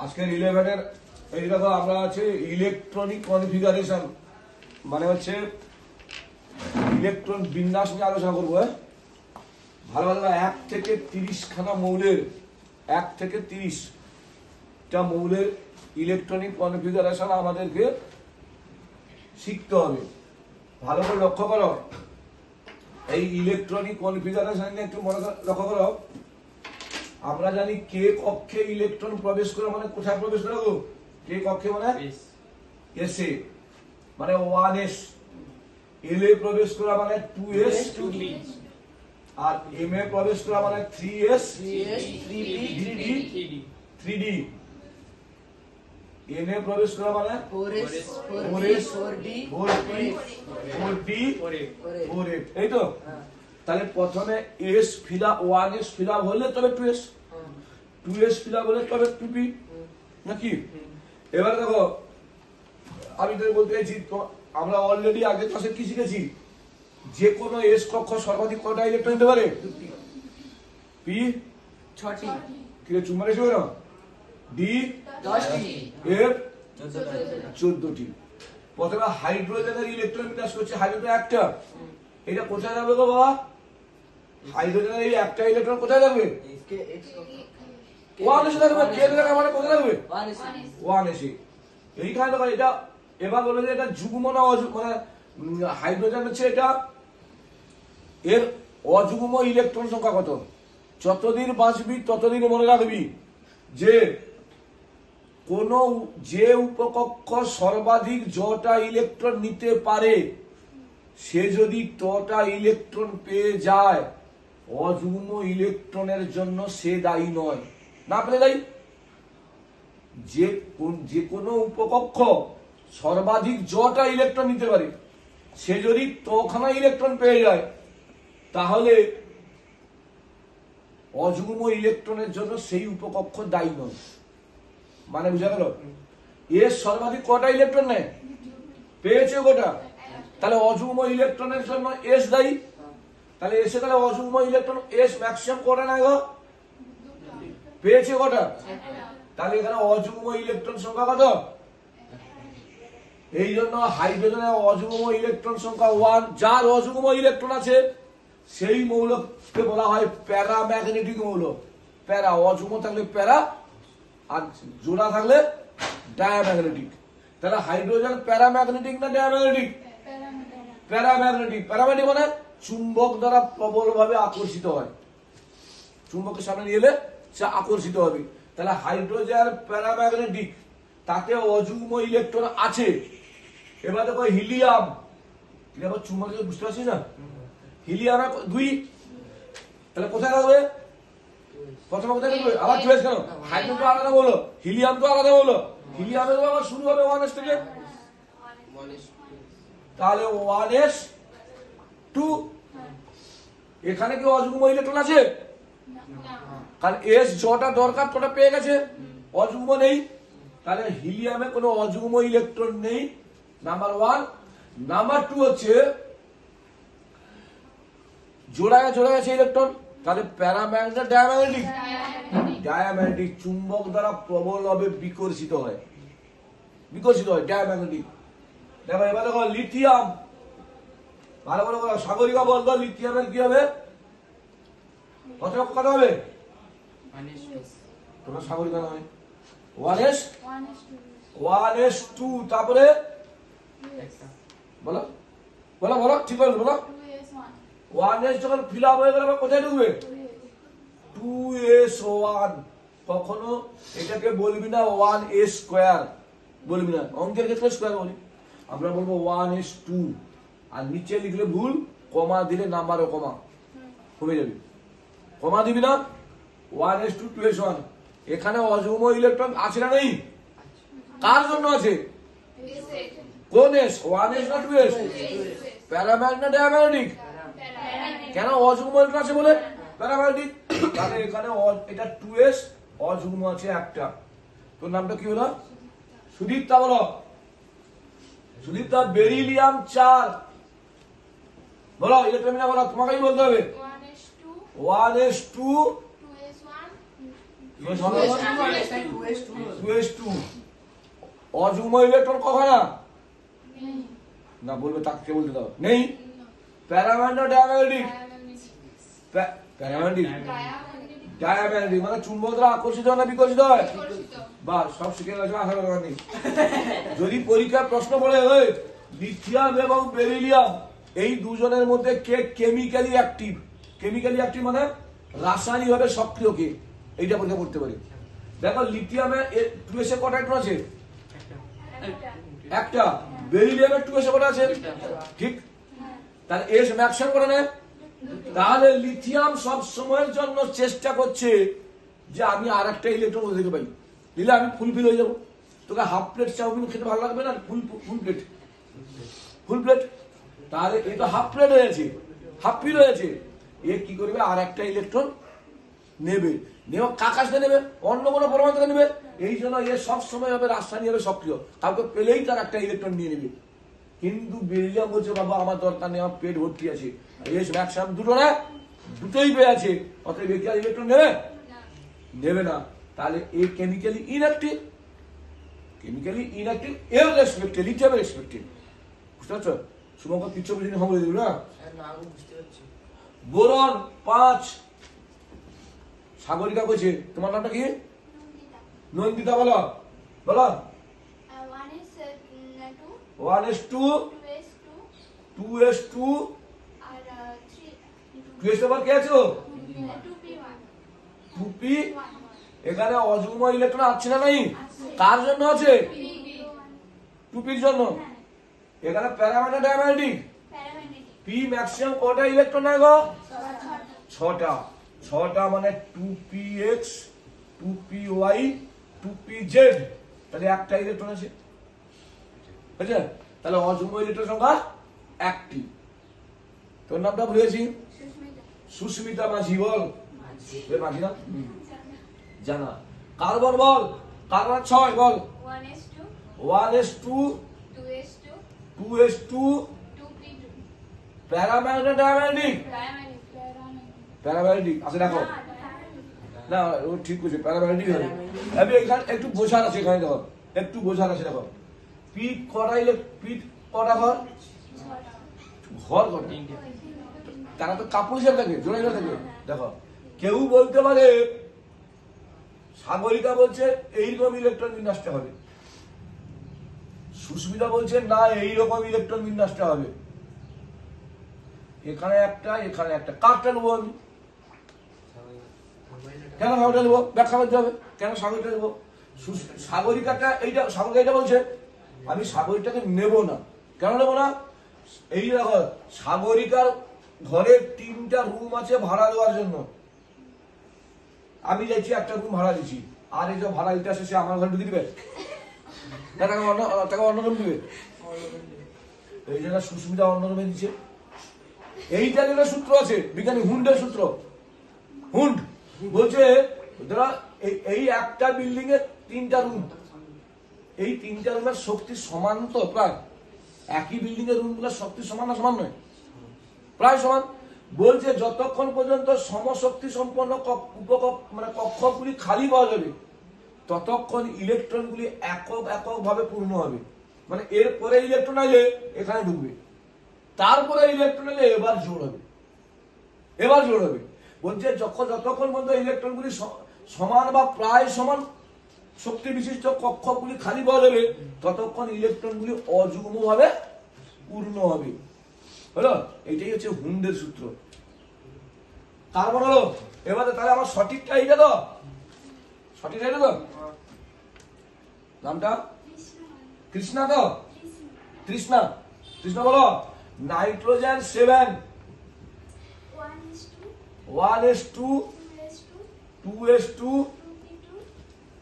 আজকের 11-এর এই দেখো আমরা আছে ইলেকট্রনিক কনফিগারেশন, মানে হচ্ছে ইলেকট্রন বিন্যাস নিয়ে আলোচনা করবো। ভালো ভালো 1 থেকে 30 খানা মৌলের 1 থেকে 30টা মৌলের ইলেকট্রনিক কনফিগারেশন আমাদেরকে শিখতে হবে। ভালো করে লক্ষ্য করো, এই ইলেকট্রনিক কনফিগারেশন নিয়ে একটু মনে লক্ষ্য করো। আমরা জানি কে কক্ষে ইলেকট্রন প্রবেশ করে মানে কোথায় প্রবেশ করে গো? কে কক্ষে মানে এসে, মানে 1s। এল এ প্রবেশ করা মানে 2s, আর এম এ প্রবেশ করা মানে 3s, 3d। এন এ প্রবেশ করা মানে 4s, 4d, 4f। এই তো। তাহলে প্রথমে s fill up 1s fill up হলে তবে 2s, 2s ফিল আপ হলে তবে 2p, নাকি? এবার দেখো, আমি তো বলতে চাইছি, আমরা অলরেডি আগে ক্লাসে কি শিখেছি? যে কোনো এস কক্ষ সর্বাধিক কয়টা ইলেকট্রন নিতে পারে? পি 6টি, কি রে চুম্মা রেখে না? ডি 10টি, এফ 14টি। প্রথমে হাইড্রোজেনের ইলেকট্রন বিন্যাস করছে, হাইড্রোজেন একটা। এটা কোথায় যাবে গো বাবা? হাইড্রোজেনের এই একটা ইলেকট্রন কোথায় যাবে? ওয়ান এসে থাকবে। কে থাকবে মানে কোথায় থাকবে? ওয়ান এসে। এইখানে দেখো, এটা এবার বলে যে এটা যুগ্ম না অযুগ্ম, মানে হাইড্রোজেন হচ্ছে এটা, এর অযুগ্ম ইলেকট্রন সংখ্যা কত? যতদিন বাঁচবি ততদিন মনে রাখবি যে যে উপকক্ষ সর্বাধিক যটা ইলেকট্রন নিতে পারে, সে যদি তটা ইলেকট্রন পেয়ে যায়, অযুগ্ম ইলেকট্রনের জন্য সে দায়ী নয়। না পেলে দায়ী। যে কোনো উপকক্ষ সর্বাধিক যটা ইলেকট্রন নিতে পারে, সে যদি তখানা ইলেকট্রন পেয়ে যায়, তাহলে অযুগ্ম ইলেকট্রনের জন্য সেই উপকক্ষ দায়ী নয়। মানে বুঝা গেল? এর সর্বাধিক কটা ইলেকট্রন নেয়? পেয়েছে কটা? তাহলে অযুগ্ম ইলেকট্রনের জন্য এস দায়ী। তাহলে এসে তাহলে অযুগ্ম ইলেকট্রন এস ম্যাক্সিমাম কটা নেয় গো? পেয়েছে কটা? তাহলে এখানে অযুগ্ম ইলেকট্রন সংখ্যা কত? এই জন্য হাইড্রোজেনের অযুগ্ম ইলেকট্রন সংখ্যা 1। যার অযুগ্ম ইলেকট্রন আছে সেই মৌলকে বলা হয় প্যারাম্যাগনেটিক মৌল। প্যারা, অযুগ্ম থাকলে প্যারা, আর জোড়া থাকলে ডায়াম্যাগনেটিক। তাহলে হাইড্রোজেন প্যারাম্যাগনেটিক না ডায়াম্যাগনেটিক? প্যারাম্যাগনেটিক। প্যারাম্যাগনেটিক মানে চুম্বক দ্বারা প্রবলভাবে আকর্ষিত হয়। চুম্বকের সামনে নিয়ে এলে সে আকর্ষিত হবে। তাহলে হাইড্রোজেন প্যারাম্যাগনেটিক, তাতে অযুগ্ম ইলেকট্রন আছে। এবার দেখো হিলিয়াম, চুম্বক বুঝতে পারছিস না? হিলিয়ামে 2, তাহলে কোথায় থাকবে? প্রথমে কোথায় থাকবে? আবার 2s কেন? হাইড্রোজেন তো আলাদা বলো, হিলিয়াম তো আলাদা বলো। হিলিয়ামের আবার শুরু হবে 1s থেকে, তাহলে 1s2। এখানে কি অযুগ্ম ইলেকট্রন আছে? কারণ এস যটা দরকার তোটা পেয়ে গেছে, অযুগ্ম নেই। তাহলে হিলিয়ামে কোনো অযুগ্ম ইলেকট্রন নেই, নাম্বার 1। নাম্বার 2 হচ্ছে জোড়া গেছে ইলেকট্রন, তাহলে প্যারাম্যাগনেটিক ডায়াম্যাগনেটিক? ডায়াম্যাগনেটিক, চুম্বক দ্বারা প্রবলভাবে বিকর্ষিত হয় ডায়াম্যাগনেটিক। দেখো এবার দেখো লিথিয়াম, ভালো করে বলো, সাগরিকা বলতো লিথিয়ামের কি হবে? কত হবে? তোমরা সাগরিকা নয়, 1s2। তারপরে বলো বলো বলো, ঠিক বলো বলো। 1s যখন ফিল আপ হয়ে গেলে কোথায় ঢুকবে? 2s1। কখনো এটাকে বলবি না 1s স্কয়ার, বলবি না। অঙ্কের ক্ষেত্রে স্কয়ার বলি, আমরা বলবো 1s2। আর নিচে লিখলে ভুল, কমা দিলে নাম্বারও কমা কমে যাবে। কমা দিবি না, 1s2 2s1। এখানে অযুগ্ম ইলেকট্রন আছে না নেই? কার জন্য আছে? কোন এস? 1s না 2s? প্যারাম্যাগনেটিক না ডায়াম্যাগনেটিক? কেন অযুগ্ম ইলেকট্রন আছে বলে প্যারাম্যাগনেটিক। তাহলে এখানে এটা 2s, অযুগ্ম আছে একটা। তোর নামটা কি হলো? সুদীপ্তা। বলো সুদীপ্তা। বেরিলিয়াম 4, বলো ইলেকট্রন বলো, তোমাকেই বলতে হবে। 1s2 2s1 2s2 অযুগ্ম ইলেকট্রন কখানা না বলবে তাকে বলতে দাও নেই প্যারাম্যাগনেট ডায়াম্যাগনেটিক প্যারাম্যাগনেটিক ডায়াম্যাগনেটিক মানে চুম্বক দ্বারা আকর্ষিত হয় না বিকর্ষিত হয় বা সব শিখে গেছে আশা করা নেই যদি পরীক্ষায় প্রশ্ন পড়ে ওই লিথিয়াম এবং বেরিলিয়াম এই দুজনের মধ্যে কে কেমিক্যালি অ্যাক্টিভ মানে রাসায়নিকভাবে সক্রিয় কে এইটা পরীক্ষা করতে পারি দেখো লিথিয়ামে 2s এ কটা ইলেকট্রন আছে একটা বেরিলিয়ামের 2s এ কটা আছে ঠিক তাহলে এস ম্যাক্সিমাম করে নেয় তাহলে লিথিয়াম সব সময়ের জন্য চেষ্টা করছে যে আমি আর একটা ইলেকট্রন থেকে পাই দিলে আমি ফুলফিল হয়ে যাবো তোকে হাফ প্লেট চাউমিন খেতে ভালো লাগবে না ফুল প্লেট তাহলে এ তো হাফ প্লেট হয়েছে হাফ ফিল হয়েছে এ কি করবে আর একটা ইলেকট্রন নেবে কাকাশে নেবে অন্য কোনো পরমাণু থেকে নেবে এই জন্য এ সব সময় হবে রাসায়নিক হবে সক্রিয় কাউকে পেলেই তার একটা ইলেকট্রন নিয়ে নেবে কিন্তু বেরিলিয়াম বলছে বাবা আমার দরকার নেই আমার পেট ভর্তি আছে এস ম্যাক্সিমাম দুটো না দুটোই পেয়ে আছে অতএব এ কি আর ইলেকট্রন নেবে না তাহলে এ কেমিক্যালি ইনঅ্যাক্টিভ এর রেসপেক্টে লিথিয়ামের রেসপেক্টে বুঝতে পারছো শুভঙ্কর কিছু বুঝিনি খবর দিল না বোরন 5 সাগরিকা কইছে তোমার নামটা কি নন্দিতা বলো 1s2 2s2 2s আবার কে আছো 2p এখানে অযুগ্ম ইলেকট্রন আছে না নাই কার জন্য আছে 2pর জন্য এখানে প্যারাম্যাগনেট ডায়াম্যাগনেটিক p ম্যাক্সিমাম কটা ইলেকট্রন নেয় গো 6টা মানে 2px 2py 2pz তাহলে একটা ইলেকট্রন আছে বুঝলে তাহলে অযুগ্ম ইলেকট্রন সংখ্যা একটি তোর নামটা ভুলেছি সুস্মিতা মাঝি বল মাঝি না জানা কার্বন বল কার্বন 6 বল 1s2 2s2 প্যারাম্যাগনেট ডায়াম্যাগনেটিক আছে দেখো না ও ঠিক কইছে প্যারাম্যাগনেটিক হবে আমি এখানে একটু বোঝার আছে এখানে দেখো একটু বোঝার আছে দেখো পিট করাইলে পিট কটা ঘর কটা তারা তো কাপড় হিসেবে থাকে জোড়া জোড়া থাকে দেখো কেউ বলতে পারে সাগরিকা বলছে এইরকম ইলেকট্রন বিন্যাসটা হবে সুস্মিতা বলছে না এইরকম ইলেকট্রন বিন্যাসটা হবে এখানে একটা কারটা নেবো আমি কেন সাগরটা নেবো ব্যাখ্যা করতে হবে কেন সাগরটা নেবো সাগরিকাটা সাগরিকা বলছে আমি সাগরিকাটাকে নেব না কেন নেবো না এই দেখো সাগরিকার ঘরের 3টা রুম আছে ভাড়া দেওয়ার জন্য আমি যাচ্ছি একটা রুম ভাড়া দিচ্ছি আর এই যে ভাড়া দিতে আসে সে আমার ঘরে ঢুকে দিবে তাকে অন্য রুম দিবে এই জন্য সুস্মিতা অন্য রুমে দিচ্ছে এইটা যেটা সূত্র আছে বিজ্ঞানী হুন্ডের সূত্র হুন্ড বলছে ধরা এই একটা বিল্ডিং এর 3টা রুম এই 3টা রুমের শক্তি সমান তো প্রায় একই বিল্ডিং এর রুমগুলোর শক্তি সমান না সমান নয় প্রায় সমান বলছে যতক্ষণ পর্যন্ত সমশক্তি সম্পন্ন মানে কক্ষগুলি খালি পাওয়া যাবে ততক্ষণ ইলেকট্রনগুলি একক ভাবে পূর্ণ হবে মানে এরপরে ইলেকট্রন আইলে এখানে ঢুকবে তারপরে ইলেকট্রন এলে এবার জোড় হবে বলছে যতক্ষণ পর্যন্ত ইলেকট্রনগুলি সমান বা প্রায় সমান শক্তি বিশিষ্ট কক্ষগুলি খালি পাওয়া যাবে ততক্ষণ ইলেকট্রনগুলি অযুগ্ম ভাবে পূর্ণ হবে হলো এটাই হচ্ছে হুন্ডের সূত্র তারপর হলো এবারে তাহলে আমার সঠিকটা এইটা তো নামটা কৃষ্ণা তো কৃষ্ণা বলো নাইট্রোজেন 7 1s2 2s2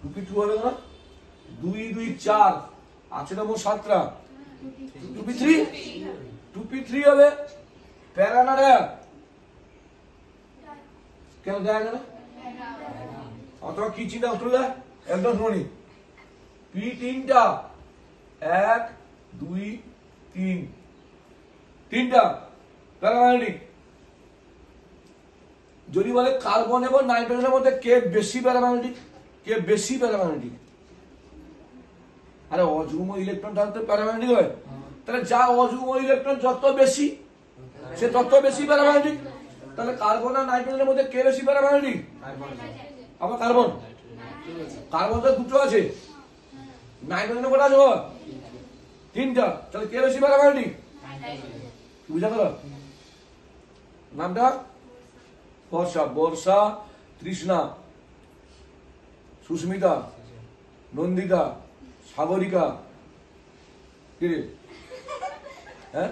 2p2 হবে না 2 2 4 আছে না মোট 7টা 2p3 হবে প্যারা কেন দেয়া গেল অথবা কি চিন্তা উঠলো একদম শুনি p3টা 1 2 3 3টা প্যারাম্যাগনেটিক যদি বলে কার্বন এবং নাইট্রোজেনের মধ্যে কে বেশি প্যারাম্যাগনেটিক কে বেশি প্যারাম্যাগনেটিক? আরে অযুগ্ম ইলেকট্রনটা তো প্যারাম্যাগনেটিক হয়, তাহলে যা অযুগ্ম ইলেকট্রন যত বেশি সে তত বেশি প্যারাম্যাগনেটিক। তাহলে কার্বন আর নাইট্রোজেনের মধ্যে কে বেশি প্যারাম্যাগনেটিক? আবার কার্বন। কার্বন তো দুটো আছে, নাইট্রোজেনের কটা আছে বাবা? তিনটা। তাহলে কে বেশি প্যারাম্যাগনেটিক? বুঝা গেল? নামটা বর্ষা, বর্ষা, তৃষ্ণা, সুস্মিতা, নন্দিতা, সাগরিকা, কি রে? হ্যাঁ,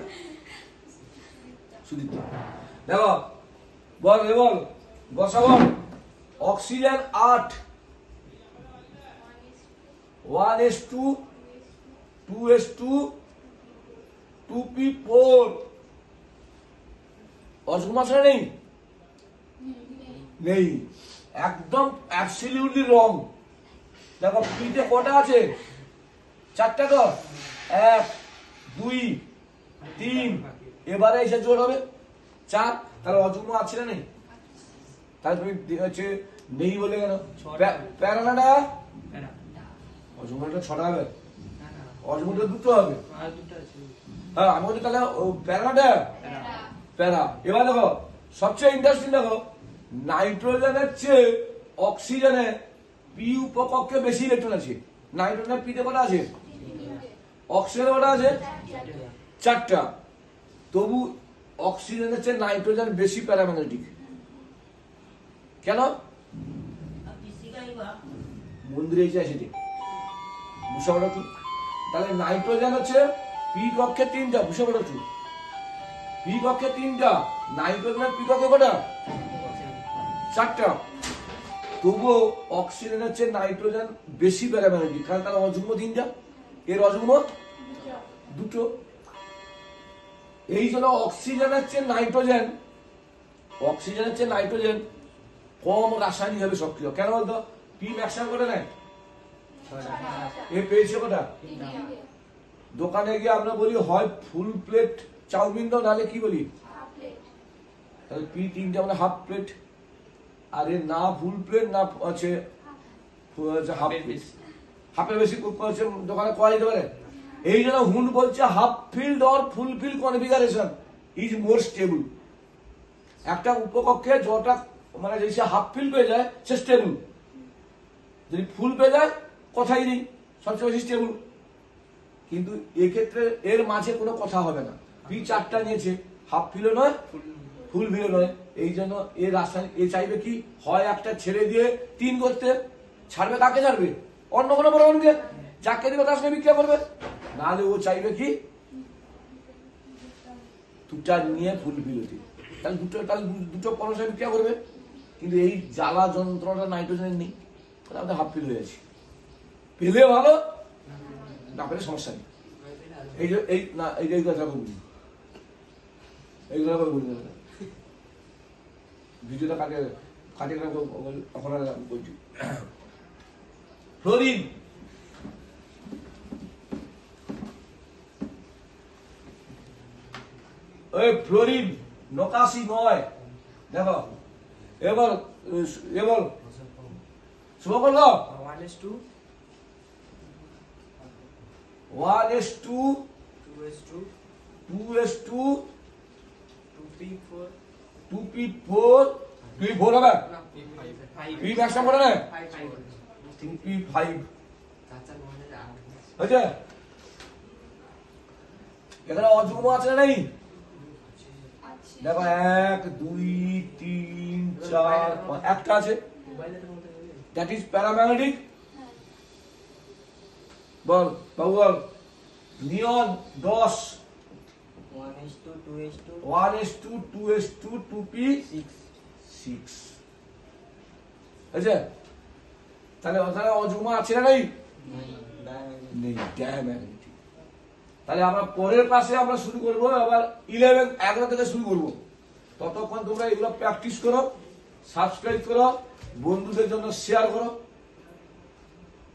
সুদীপ্ত। দেখো বল, এ বল, বর্ষা বল। Oxygen 8, 1s2, 2s2, 2p4। অযুগ্ম আছে না নেই? নেই, একদম অ্যাবসলিউটলি রং। দেখো পিতে কটা আছে? 4টা তো, 1, 2, 3, এবারে এসে জোর হবে 4। তাহলে অযুগ্ম আছে না নেই? তাহলে তুমি হচ্ছে নেই বলে কেন? প্যারানাটা অযুগ্মটা 6টা হবে, অযুগ্মটা 2টো হবে। হ্যাঁ, আমি বলছি তাহলে প্যারানাটা প্যারা। এবার দেখো সবচেয়ে ইন্টারেস্টিং, দেখো নাইট্রোজেনের চেয়ে অক্সিজেনে পি উপকক্ষে বেশি ইলেকট্রন আছে। নাইট্রোজেনের পিতে কটা আছে? অক্সিজেনের কটা আছে? 4টা। তবু অক্সিজেনের চেয়ে নাইট্রোজেন বেশি প্যারাম্যাগনেটিক। কেন? মন্দিরে এসে সেটি বুঝতে পারছো? তাহলে নাইট্রোজেন হচ্ছে পি কক্ষে 3টা, বুঝতে পারছো? পি কক্ষে 3টা, নাইট্রোজেনের পি কক্ষে কটা? 4টা। তবুও অক্সিজেনের চেয়ে নাইট্রোজেন বেশি প্যারাম্যাগনেটিক, কারণ তার অযুগ্ম 3টা, এর অযুগ্ম 2টো। এই জন্য অক্সিজেনের চেয়ে নাইট্রোজেন কম রাসায়নিকভাবে সক্রিয়। কেন বলতো? পি ম্যাক্সিমাম করে নেয়, এ পেয়েছে কটা? দোকানে গিয়ে আমরা বলি হয় ফুল প্লেট চাউমিন দাও, নাহলে কি বলি? তাহলে পি 3টা মানে হাফ প্লেট। আরে না ফুল প্লেট না আছে হাফ প্লেট, হাফের বেশি হচ্ছে দোকানে করা যেতে পারে। এই জন্য হুন্ড বলছে half field or full field configuration is more stable. একটা উপকক্ষে যটা মানে যদি সে হাফ ফিল্ড পেয়ে যায় সে স্টেবল, যদি ফুল পেয়ে যায় কথাই নেই, সবচেয়ে বেশি স্টেবল। কিন্তু এক্ষেত্রে এর মাঝে কোনো কথা হবে না। পি 4টা নিয়েছে, হাফ ফিলও নয় ফুল ফিলও নয়। এই জন্য এ রাসায়নিক এ চাইবে কি, হয় একটা ছেড়ে দিয়ে 3 করতে। ছাড়বে কাকে? ছাড়বে অন্য কোনো পরমাণুকে, যাকে দিবে তার সঙ্গে বিক্রিয়া করবে। নাহলে ও চাইবে কি 2টা নিয়ে ফুল ফিলতে, তাহলে দুটো পরমাণুর সঙ্গে বিক্রিয়া করবে। কিন্তু এই জ্বালা যন্ত্রটা নাইট্রোজেনের নেই, তাহলে আমাদের হাফ ফিল হয়ে আছে। পেলে ভালো, না পেলে সমস্যা নেই। এই যে এই না এই কথা বলবি, এইগুলো বলবি না, ভিডিওটা কাটে কাটে এখন বলছি। ফ্লোরিন, ওই ফ্লোরিন 89। দেখো এবার শুভ করলো 1s2, 1s2, 2s2, 2s2, 2p4, 2p4, 2p4 হবে, না, p5, p ম্যাক্সিমাম করে না, 5, 2p5 চাচা মনে হয় হয়েছে। এখানে অযুগ্ম আছে না নেই? দেখো 1, 2, 3, 4, একটা আছে, মোবাইলের মধ্যে that is paramagnetic. Ball Babu ball. Neon 10, 1s2, 2s2, 1s2, 2s2, 2p6 হয়েছে। তাহলে ওখানে অযুগ্ম আছে না নেই? নেই, ডায়াম্যাগনেটিক। তাহলে আমরা পরের ক্লাসে আমরা শুরু করবো আবার 11 থেকে শুরু করবো। ততক্ষণ তোমরা এগুলো প্র্যাকটিস করো, সাবস্ক্রাইব করো, বন্ধুদের জন্য শেয়ার করো।